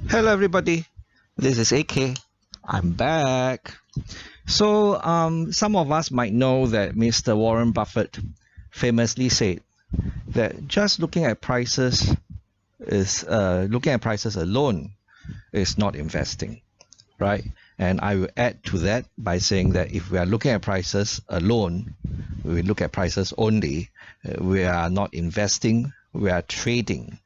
Hello everybody, this is AK. I'm back. So some of us might know that Mr. Warren Buffett famously said that just looking at prices alone is not investing, right? And I will add to that by saying that if we are looking at prices alone, we look at prices only, we are not investing, we are trading,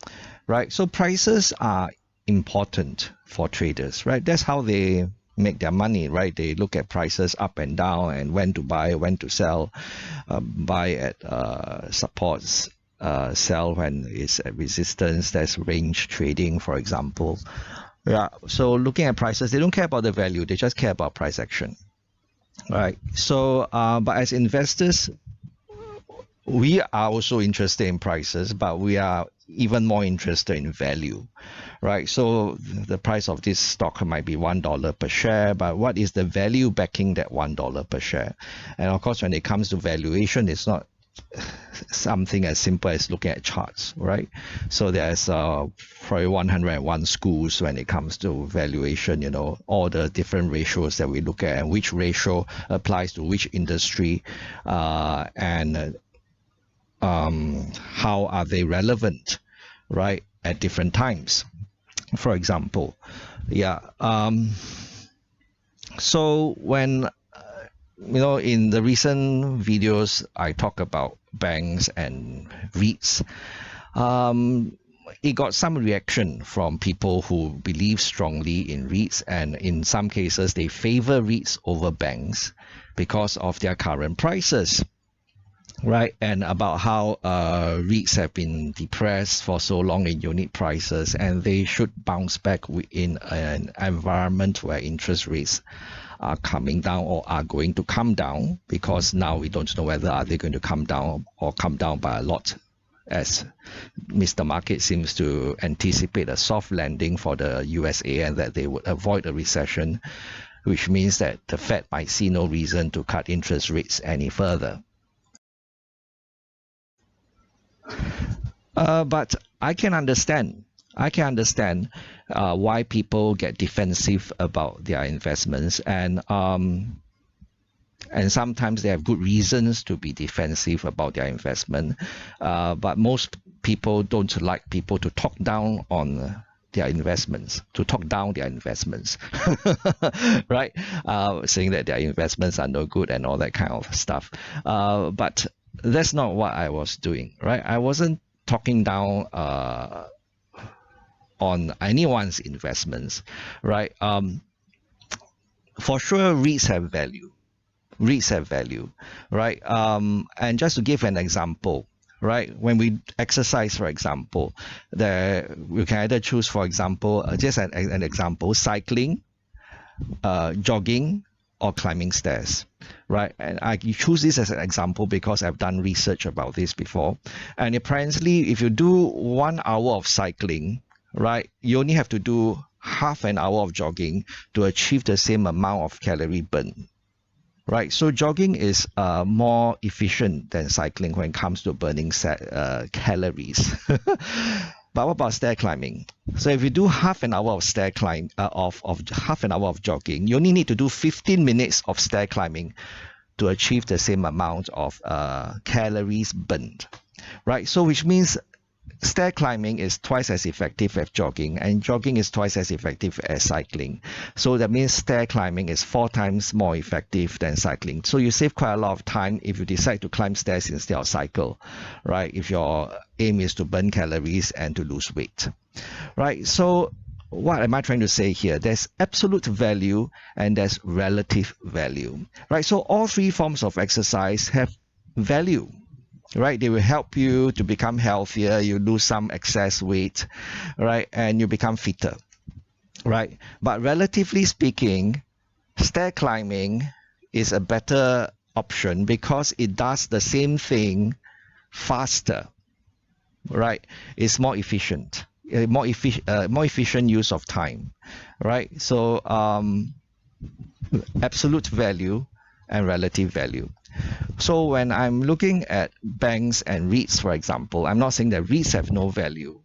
right? So prices are important for traders, right? That's how they make their money, right? They look at prices up and down and when to buy, when to sell, buy at supports, sell when it's at resistance. That's range trading, for example. Yeah, so looking at prices, they don't care about the value, they just care about price action, right? So, but as investors, we are also interested in prices, but we are even more interested in value, right? So the price of this stock might be $1 per share, but what is the value backing that $1 per share? And of course, when it comes to valuation, it's not something as simple as looking at charts, right? So there's probably 101 schools when it comes to valuation, all the different ratios that we look at and which ratio applies to which industry, and how are they relevant, right, at different times, for example. So when in the recent videos I talk about banks and REITs, it got some reaction from people who believe strongly in REITs, and in some cases they favor REITs over banks because of their current prices, right? And about how REITs have been depressed for so long in unit prices and they should bounce back in an environment where interest rates are coming down or are going to come down, because now we don't know whether are they going to come down or come down by a lot, as Mr. Market seems to anticipate a soft landing for the USA and that they would avoid a recession, which means that the Fed might see no reason to cut interest rates any further. But I can understand why people get defensive about their investments, and sometimes they have good reasons to be defensive about their investment. But most people don't like people to talk down on their investments, right? Saying that their investments are no good and all that kind of stuff. But that's not what I was doing, right? I wasn't talking down on anyone's investments, right? For sure, REITs have value. Right? And just to give an example, right? When we exercise, for example, we can either choose, for example, just an example, cycling, jogging, or climbing stairs, right? And I choose this as an example because I've done research about this before. And apparently, if you do 1 hour of cycling, right, you only have to do half an hour of jogging to achieve the same amount of calorie burn, right? So jogging is more efficient than cycling when it comes to burning calories. But what about stair climbing? So if you do half an hour of stair climb of half an hour of jogging, you only need to do 15 minutes of stair climbing to achieve the same amount of calories burned, right? So which means stair climbing is twice as effective as jogging, and jogging is twice as effective as cycling. So that means stair climbing is 4 times more effective than cycling. So you save quite a lot of time if you decide to climb stairs instead of cycle, right? If your aim is to burn calories and to lose weight, right? So what am I trying to say here? There's absolute value and there's relative value, right? So all 3 forms of exercise have value, right? They will help you to become healthier, you lose some excess weight, right? And you become fitter, right? But relatively speaking, stair climbing is a better option because it does the same thing faster, right? It's more efficient, more efficient use of time, right? So absolute value and relative value. So when I'm looking at banks and REITs, for example, I'm not saying that REITs have no value,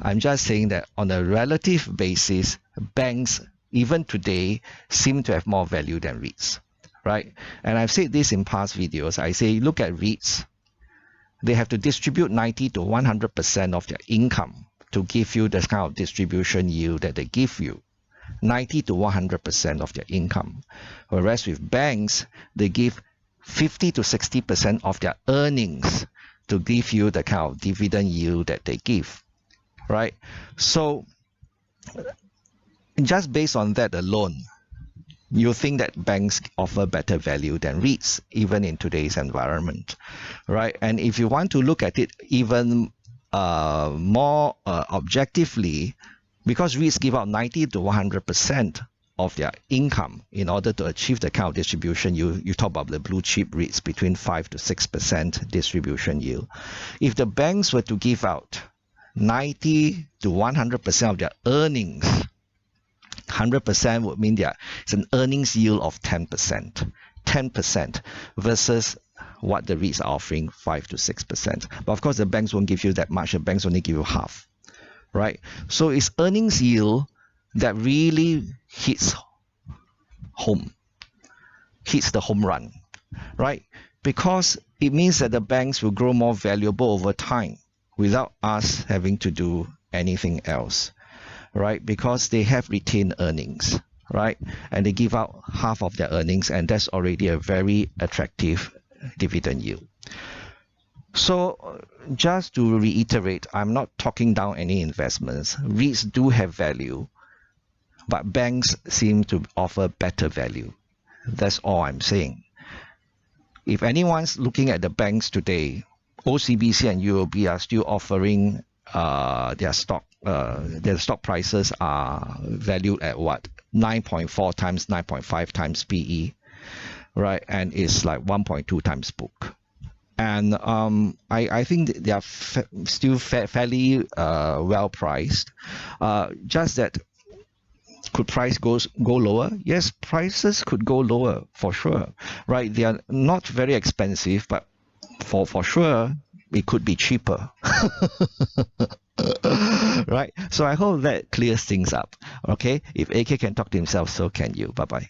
I'm just saying that on a relative basis, banks, even today, seem to have more value than REITs, right? And I've said this in past videos. I say, look at REITs. They have to distribute 90 to 100% of their income to give you the kind of distribution yield that they give you. 90 to 100% of their income. Whereas with banks, they give 50 to 60% of their earnings to give you the kind of dividend yield that they give, right? So just based on that alone, you think that banks offer better value than REITs, even in today's environment, right? And if you want to look at it even more objectively, because REITs give out 90 to 100% of their income in order to achieve the kind of distribution, you talk about the blue chip REITs between 5 to 6% distribution yield. If the banks were to give out 90 to 100% of their earnings, 100% would mean it's an earnings yield of 10%. 10% versus what the REITs are offering, 5 to 6%. But of course, the banks won't give you that much. The banks only give you half, right? So it's earnings yield that really hits home, hits the home run, right? Because it means that the banks will grow more valuable over time without us having to do anything else, right? Because they have retained earnings, right? And they give out half of their earnings, and that's already a very attractive dividend yield. So just to reiterate, I'm not talking down any investments. REITs do have value, but banks seem to offer better value. That's all I'm saying. If anyone's looking at the banks today, OCBC and UOB are still offering their stock prices are valued at what? 9.4 times, 9.5 times PE, right? And it's like 1.2 times book. And I think they are still fairly well priced. Just that, could price go lower? Yes, prices could go lower for sure, right? They are not very expensive, but for sure it could be cheaper. Right? So I hope that clears things up. Okay? If AK can talk to himself, so can you. Bye-bye.